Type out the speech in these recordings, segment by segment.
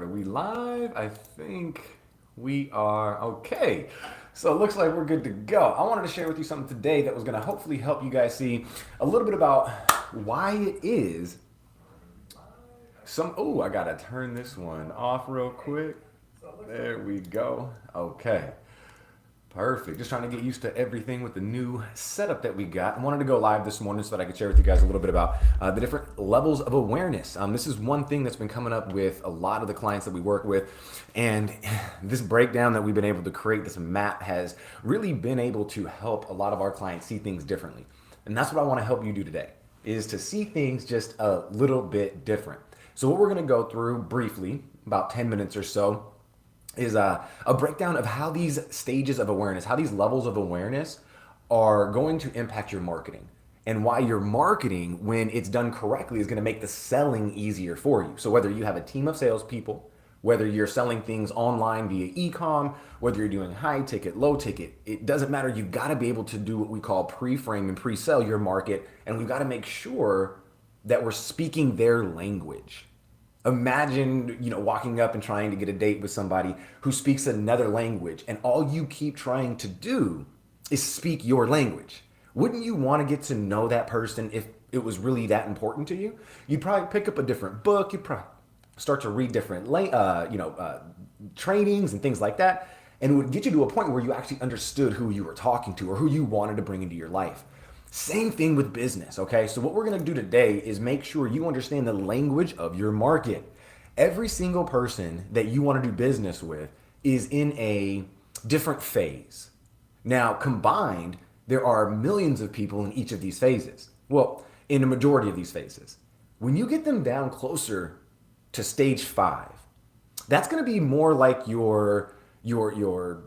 Are we live? I think we are. Okay. So it looks like we're good to go. I wanted to share with you something today that was going to hopefully help you guys see a little bit about why it is oh, I got to turn this one off real quick. There we go. Okay. Perfect. Just trying to get used to everything with the new setup that we got. I wanted to go live this morning so that I could share with you guys a little bit about the different levels of awareness. This is one thing that's been coming up with a lot of the clients that we work with. And this breakdown that we've been able to create, this map, has really been able to help a lot of our clients see things differently. And that's what I want to help you do today, is to see things just a little bit different. So what we're going to go through briefly, about 10 minutes or so, is a breakdown of how these stages of awareness, how these levels of awareness are going to impact your marketing, and why your marketing, when it's done correctly, is going to make the selling easier for you. So whether you have a team of salespeople, whether you're selling things online via e-com, whether you're doing high ticket, low ticket, it doesn't matter. You've got to be able to do what we call pre-frame and pre-sell your market, and we've got to make sure that we're speaking their language. Imagine, walking up and trying to get a date with somebody who speaks another language, and all you keep trying to do is speak your language. Wouldn't you want to get to know that person if it was really that important to you? You'd probably pick up a different book. You'd probably start to read different, trainings and things like that, and it would get you to a point where you actually understood who you were talking to or who you wanted to bring into your life. Same thing with business, okay? So what we're gonna do today is make sure you understand the language of your market. Every single person that you wanna do business with is in a different phase. Now, combined, there are millions of people in each of these phases. Well, in a majority of these phases. When you get them down closer to stage 5, that's gonna be more like your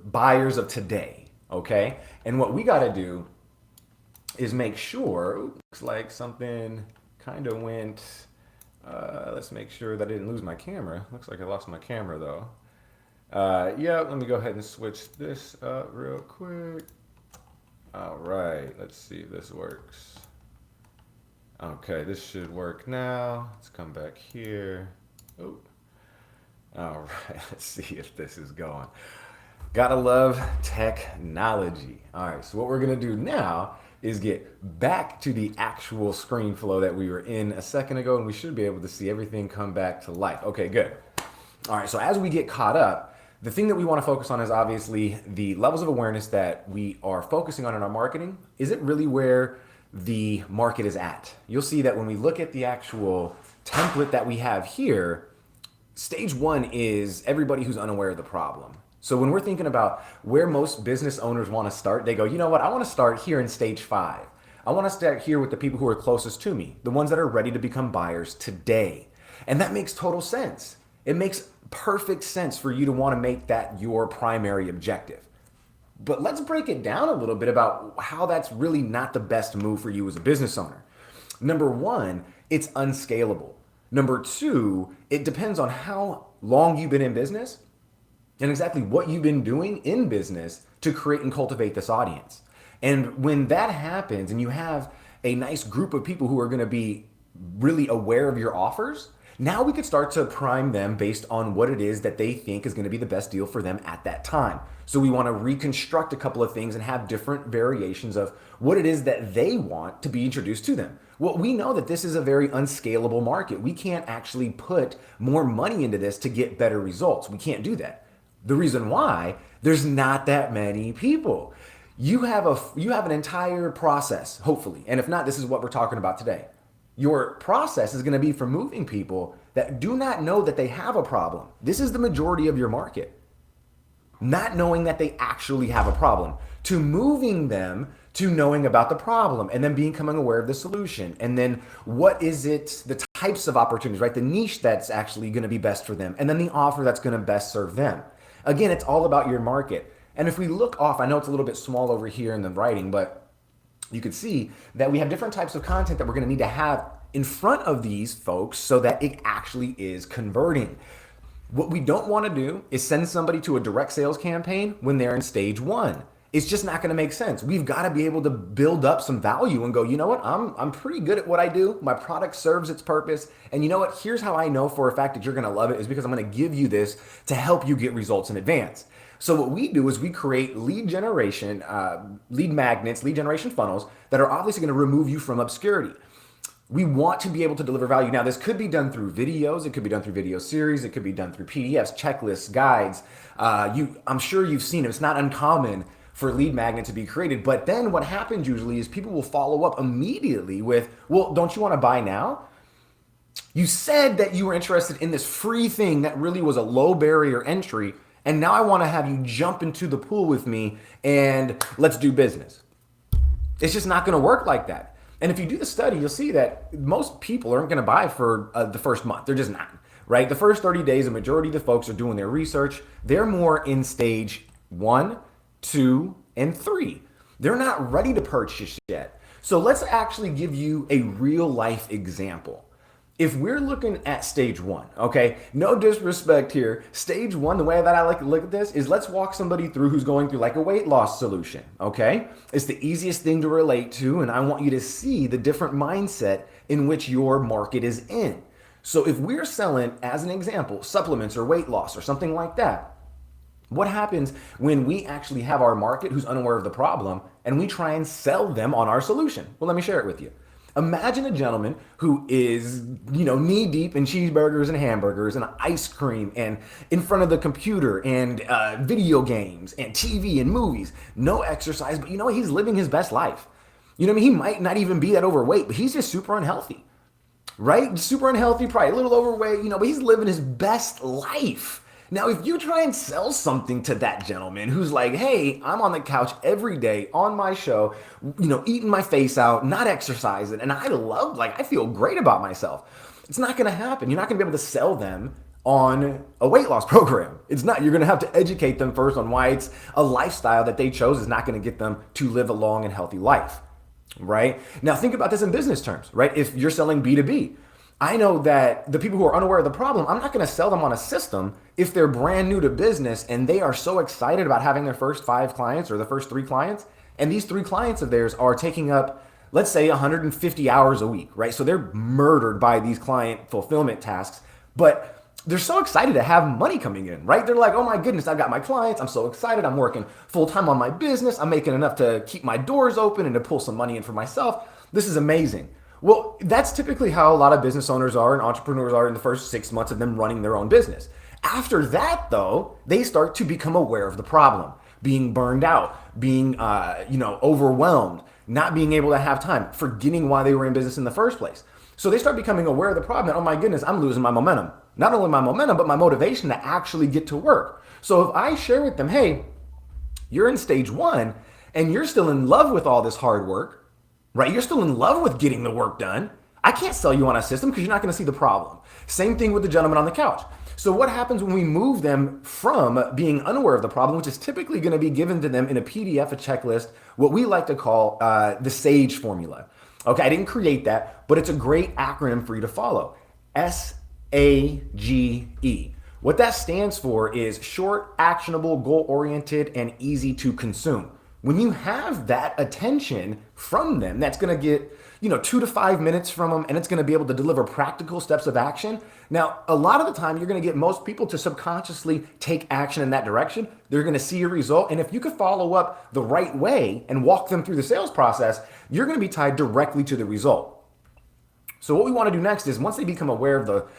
buyers of today, okay? And what we gotta do is make sure, looks like something kind of went, let's make sure that I didn't lose my camera. Looks like I lost my camera though. Yeah, let me go ahead and switch this up real quick. All right, let's see if this works. Okay, this should work now. Let's come back here. Oh, all right, let's see if this is going. Gotta love technology. All right, so what we're gonna do now is get back to the actual screen flow that we were in a second ago, and we should be able to see everything come back to life. Okay, good. All right, so as we get caught up, the thing that we want to focus on is obviously the levels of awareness that we are focusing on in our marketing. Is it really where the market is at? You'll see that when we look at the actual template that we have here, stage 1 is everybody who's unaware of the problem. So when we're thinking about where most business owners want to start, they go, you know what, I want to start here in stage 5. I want to start here with the people who are closest to me, the ones that are ready to become buyers today. And that makes total sense. It makes perfect sense for you to want to make that your primary objective. But let's break it down a little bit about how that's really not the best move for you as a business owner. Number 1, it's unscalable. Number 2, it depends on how long you've been in business and exactly what you've been doing in business to create and cultivate this audience. And when that happens and you have a nice group of people who are gonna be really aware of your offers, now we could start to prime them based on what it is that they think is gonna be the best deal for them at that time. So we wanna reconstruct a couple of things and have different variations of what it is that they want to be introduced to them. Well, we know that this is a very unscalable market. We can't actually put more money into this to get better results. We can't do that. The reason why, there's not that many people. You have an entire process, hopefully. And if not, this is what we're talking about today. Your process is going to be for moving people that do not know that they have a problem. This is the majority of your market. Not knowing that they actually have a problem, to moving them to knowing about the problem and then becoming aware of the solution. And then what is it, the types of opportunities, right? The niche that's actually going to be best for them. And then the offer that's going to best serve them. Again, it's all about your market. And if we look off, I know it's a little bit small over here in the writing, but you can see that we have different types of content that we're going to need to have in front of these folks so that it actually is converting. What we don't want to do is send somebody to a direct sales campaign when they're in stage 1. It's just not going to make sense. We've got to be able to build up some value and go, you know what? I'm pretty good at what I do. My product serves its purpose. And you know what? Here's how I know for a fact that you're going to love it is because I'm going to give you this to help you get results in advance. So what we do is we create lead generation, lead magnets, lead generation funnels that are obviously going to remove you from obscurity. We want to be able to deliver value. Now, this could be done through videos. It could be done through video series. It could be done through PDFs, checklists, guides. I'm sure you've seen it. It's not uncommon for lead magnet to be created. But then what happens usually is people will follow up immediately with, well, don't you want to buy now? You said that you were interested in this free thing that really was a low barrier entry. And now I want to have you jump into the pool with me and let's do business. It's just not going to work like that. And if you do the study, you'll see that most people aren't going to buy for the first month. They're just not, right? The first 30 days, the majority of the folks are doing their research. They're more in stage 1, 2, and 3. They're not ready to purchase yet. So let's actually give you a real life example. If we're looking at stage 1, okay, no disrespect here. Stage 1, the way that I like to look at this is let's walk somebody through who's going through like a weight loss solution, okay? It's the easiest thing to relate to, and I want you to see the different mindset in which your market is in. So if we're selling, as an example, supplements or weight loss or something like that, what happens when we actually have our market who's unaware of the problem and we try and sell them on our solution? Well, let me share it with you. Imagine a gentleman who is, knee deep in cheeseburgers and hamburgers and ice cream and in front of the computer and video games and TV and movies. No exercise, but he's living his best life. He might not even be that overweight, but he's just super unhealthy, right? Super unhealthy, probably a little overweight, but he's living his best life. Now, if you try and sell something to that gentleman who's like, hey, I'm on the couch every day on my show, eating my face out, not exercising, and I feel great about myself. It's not going to happen. You're not going to be able to sell them on a weight loss program. It's not. You're going to have to educate them first on why it's a lifestyle that they chose is not going to get them to live a long and healthy life, right? Now, think about this in business terms, right? If you're selling B2B, I know that the people who are unaware of the problem, I'm not going to sell them on a system if they're brand new to business and they are so excited about having their first 5 clients or the first 3 clients. And these 3 clients of theirs are taking up, let's say, 150 hours a week, right? So they're murdered by these client fulfillment tasks, but they're so excited to have money coming in, right? They're like, oh my goodness, I've got my clients. I'm so excited. I'm working full time on my business. I'm making enough to keep my doors open and to pull some money in for myself. This is amazing. Well, that's typically how a lot of business owners are and entrepreneurs are in the first 6 months of them running their own business. After that, though, they start to become aware of the problem, being burned out, being, overwhelmed, not being able to have time, forgetting why they were in business in the first place. So they start becoming aware of the problem and, oh my goodness, I'm losing my momentum. Not only my momentum, but my motivation to actually get to work. So if I share with them, hey, you're in stage 1 and you're still in love with all this hard work, right? You're still in love with getting the work done. I can't sell you on a system because you're not going to see the problem. Same thing with the gentleman on the couch. So what happens when we move them from being unaware of the problem, which is typically going to be given to them in a PDF, a checklist, what we like to call the SAGE formula. Okay, I didn't create that, but it's a great acronym for you to follow. SAGE. What that stands for is short, actionable, goal-oriented, and easy to consume. When you have that attention from them, that's going to get, 2 to 5 minutes from them, and it's going to be able to deliver practical steps of action. Now, a lot of the time, you're going to get most people to subconsciously take action in that direction. They're going to see a result. And if you could follow up the right way and walk them through the sales process, you're going to be tied directly to the result. So what we want to do next is once they become aware of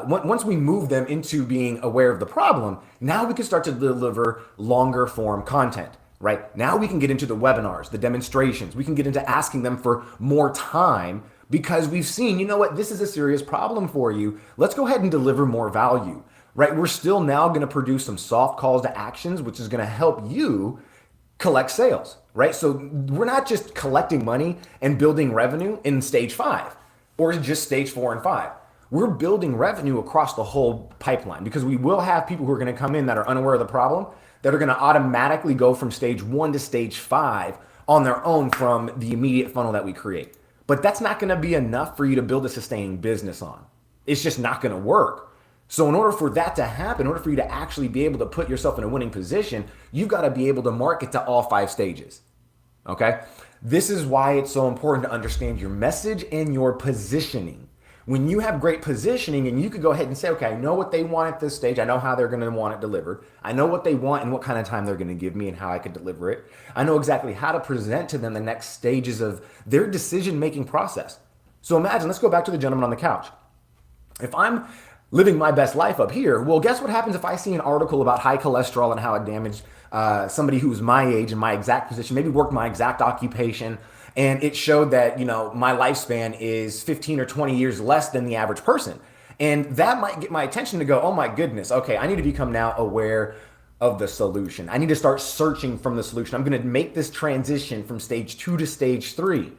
once we move them into being aware of the problem, now we can start to deliver longer form content. Right? Now we can get into the webinars, the demonstrations. We can get into asking them for more time because we've seen, this is a serious problem for you. Let's go ahead and deliver more value, right? We're still now going to produce some soft calls to actions, which is going to help you collect sales, right? So we're not just collecting money and building revenue in stage 5 or just stage 4 and 5. We're building revenue across the whole pipeline because we will have people who are going to come in that are unaware of the problem that are going to automatically go from stage 1 to stage 5 on their own from the immediate funnel that we create. But that's not going to be enough for you to build a sustaining business on. It's just not going to work. So in order for that to happen, in order for you to actually be able to put yourself in a winning position, you've got to be able to market to all 5 stages. Okay? This is why it's so important to understand your message and your positioning. When you have great positioning and you could go ahead and say, okay, I know what they want at this stage. I know how they're going to want it delivered. I know what they want and what kind of time they're going to give me and how I could deliver it. I know exactly how to present to them the next stages of their decision-making process. So imagine, let's go back to the gentleman on the couch. If I'm living my best life up here, well, guess what happens if I see an article about high cholesterol and how it damaged somebody who's my age and my exact position, maybe worked my exact occupation, and it showed that, my lifespan is 15 or 20 years less than the average person. And that might get my attention to go, oh my goodness, okay, I need to become now aware of the solution. I need to start searching from the solution. I'm going to make this transition from stage 2 to stage 3.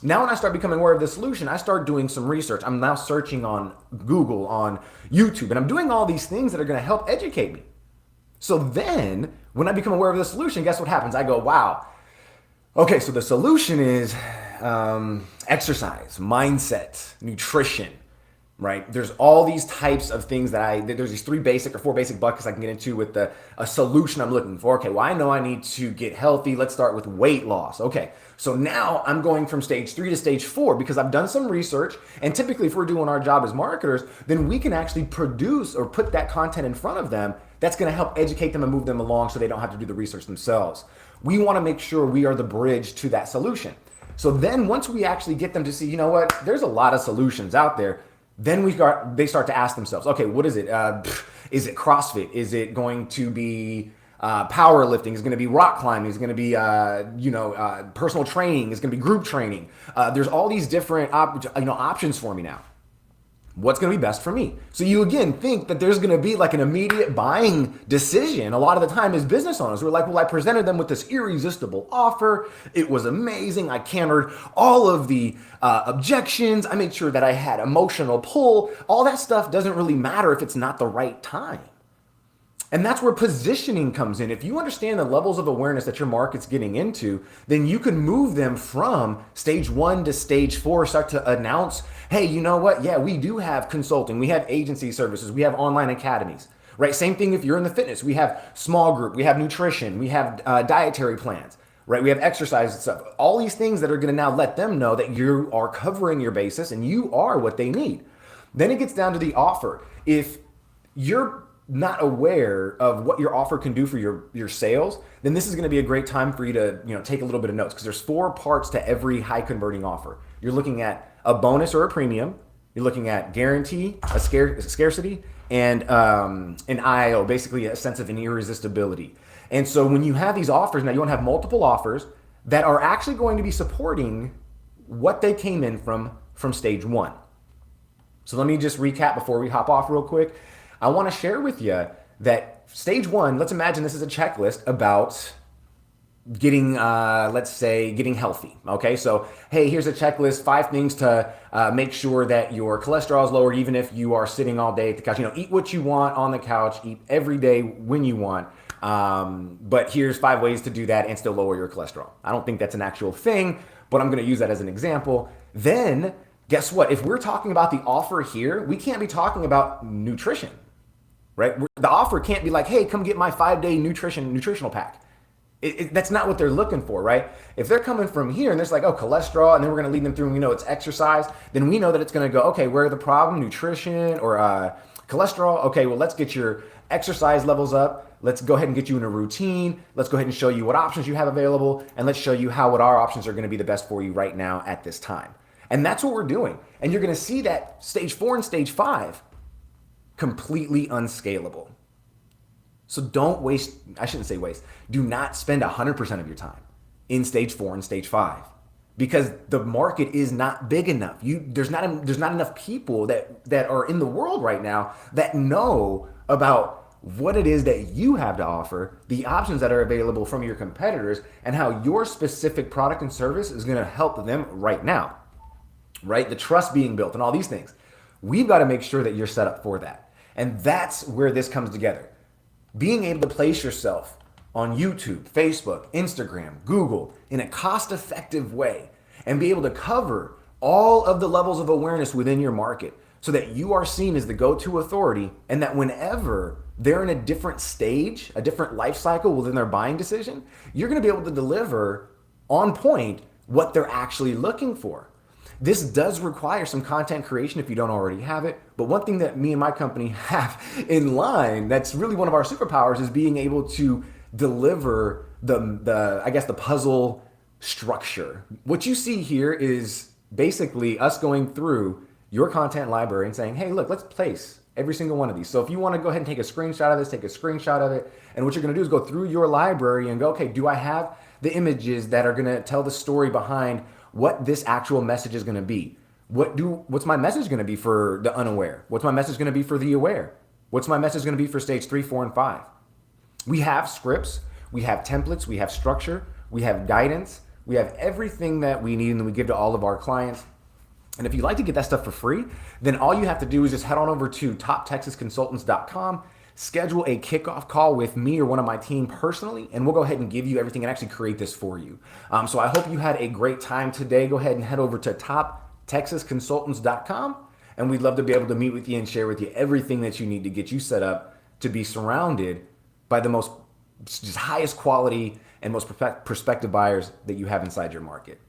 Now when I start becoming aware of the solution, I start doing some research. I'm now searching on Google, on YouTube, and I'm doing all these things that are going to help educate me. So then when I become aware of the solution, guess what happens? I go, wow, okay, so the solution is exercise, mindset, nutrition, right? There's all these types of things there's these 3 basic or 4 basic buckets I can get into with a solution I'm looking for. Okay, well, I know I need to get healthy. Let's start with weight loss. Okay, so now I'm going from stage 3 to stage 4 because I've done some research. And typically if we're doing our job as marketers, then we can actually produce or put that content in front of them that's going to help educate them and move them along so they don't have to do the research themselves. We want to make sure we are the bridge to that solution. So then once we actually get them to see, you know what, there's a lot of solutions out there, then they start to ask themselves, okay, what is it? Is it CrossFit? Is it going to be powerlifting? Is it going to be rock climbing? Is it going to be personal training? Is it going to be group training? There's all these different options for me now. What's going to be best for me? So you again think that there's going to be like an immediate buying decision. A lot of the time as business owners, we're like, well, I presented them with this irresistible offer. It was amazing. I countered all of the objections. I made sure that I had emotional pull. All that stuff doesn't really matter if it's not the right time. And that's where positioning comes in. If you understand the levels of awareness that your market's getting into, then you can move them from stage 1 to stage 4, start to announce, hey, you know what? Yeah, we do have consulting. We have agency services. We have online academies, right? Same thing if you're in the fitness. We have small group. We have nutrition. We have dietary plans, right? We have exercise and stuff. All these things that are going to now let them know that you are covering your basis and you are what they need. Then it gets down to the offer. If you're not aware of what your offer can do for your sales, then this is going to be a great time for you to take a little bit of notes, because there's 4 parts to every high converting offer. You're looking at a bonus or a premium. You're looking at guarantee, a scarcity, and an IO, basically a sense of an irresistibility. And so when you have these offers, now you want to have multiple offers that are actually going to be supporting what they came in from stage 1. So let me just recap before we hop off real quick. I want to share with you that stage 1, let's imagine this is a checklist about getting, getting healthy. Okay, so hey, here's a checklist, 5 things to make sure that your cholesterol is lower, even if you are sitting all day at the couch. Eat what you want on the couch, eat every day when you want. But here's 5 ways to do that and still lower your cholesterol. I don't think that's an actual thing, but I'm going to use that as an example. Then guess what? If we're talking about the offer here, we can't be talking about nutrition. Right? The offer can't be like, hey, come get my 5-day nutritional pack. That's not what they're looking for, right? If they're coming from here and there's like, oh, cholesterol, and then we're going to lead them through, it's exercise, then we know that it's going to go, okay, where are the problem? Nutrition or cholesterol? Okay, well, let's get your exercise levels up. Let's go ahead and get you in a routine. Let's go ahead and show you what options you have available. And let's show you what our options are going to be the best for you right now at this time. And that's what we're doing. And you're going to see that stage 4 and stage 5 completely unscalable. So don't waste, I shouldn't say waste, do not spend 100% of your time in stage 4 and stage 5, because the market is not big enough. There's not enough people that are in the world right now that know about what it is that you have to offer, the options that are available from your competitors, and how your specific product and service is going to help them right now, right? The trust being built and all these things. We've got to make sure that you're set up for that. And that's where this comes together. Being able to place yourself on YouTube, Facebook, Instagram, Google in a cost-effective way and be able to cover all of the levels of awareness within your market so that you are seen as the go-to authority, and that whenever they're in a different stage, a different life cycle within their buying decision, you're going to be able to deliver on point what they're actually looking for. This does require some content creation if you don't already have it. But one thing that me and my company have in line that's really one of our superpowers is being able to deliver the puzzle structure. What you see here is basically us going through your content library and saying, hey, look, let's place every single one of these. So if you want to go ahead and take a screenshot of this, take a screenshot of it. And what you're going to do is go through your library and go, okay, do I have the images that are going to tell the story behind what this actual message is going to be? What's my message going to be for the unaware? What's my message going to be for the aware? What's my message going to be for stage 3, 4, and 5? We have scripts, we have templates, we have structure, we have guidance, we have everything that we need and that we give to all of our clients. And if you'd like to get that stuff for free, then all you have to do is just head on over to toptexasconsultants.com, schedule a kickoff call with me or one of my team personally, and we'll go ahead and give you everything and actually create this for you. So I hope you had a great time today. Go ahead and head over to toptexasconsultants.com, and we'd love to be able to meet with you and share with you everything that you need to get you set up to be surrounded by the most just highest quality and most prospective buyers that you have inside your market.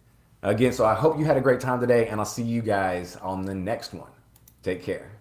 Again, so I hope you had a great time today, and I'll see you guys on the next one. Take care.